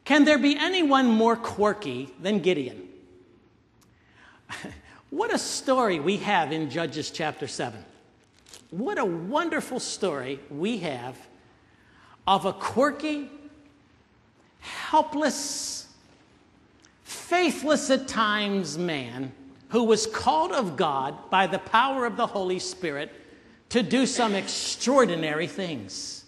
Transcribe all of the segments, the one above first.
Can there be anyone more quirky than Gideon? What a story we have in Judges chapter 7. What a wonderful story we have of a quirky, helpless, faithless at times man who was called of God by the power of the Holy Spirit to do some extraordinary things.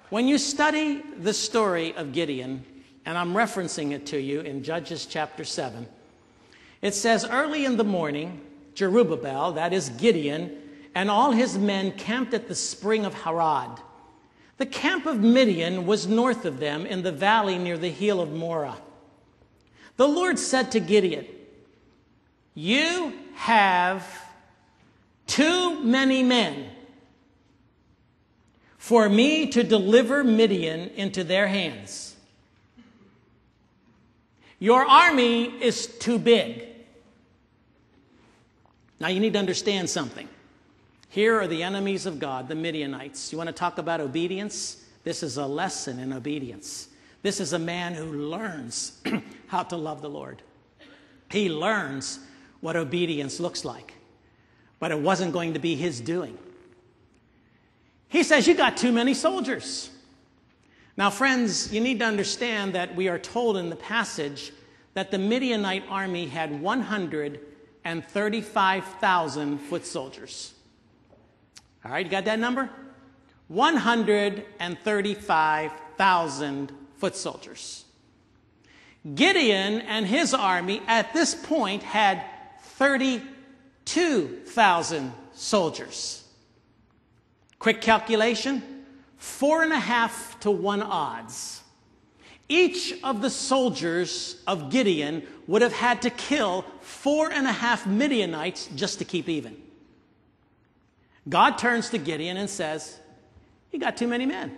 When you study the story of Gideon, and I'm referencing it to you in Judges chapter 7, it says, early in the morning, Jerubbaal, that is Gideon, and all his men camped at the spring of Harod. The camp of Midian was north of them in the valley near the hill of Moreh. The Lord said to Gideon, "You have too many men for me to deliver Midian into their hands. Your army is too big." Now you need to understand something. Here are the enemies of God, the Midianites. You want to talk about obedience? This is a lesson in obedience. This is a man who learns how to love the Lord. He learns what obedience looks like. But it wasn't going to be his doing. He says, "You got too many soldiers." Now, friends, you need to understand that we are told in the passage that the Midianite army had 135,000 foot soldiers. All right, you got that number? 135,000 foot soldiers. Gideon and his army at this point had 32,000 soldiers. Quick calculation, 4.5 to 1 odds. Each of the soldiers of Gideon would have had to kill 4.5 Midianites just to keep even. God turns to Gideon and says, "You got too many men."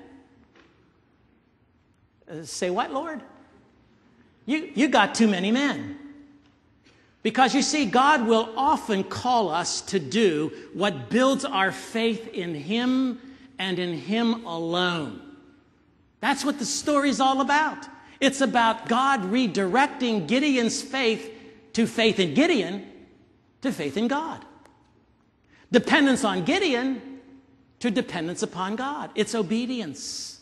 Say, "What, Lord?" You got too many men. Because you see, God will often call us to do what builds our faith in Him and in Him alone. That's what the story's all about. It's about God redirecting Gideon's faith to faith in Gideon to faith in God. Dependence on Gideon to dependence upon God. It's obedience.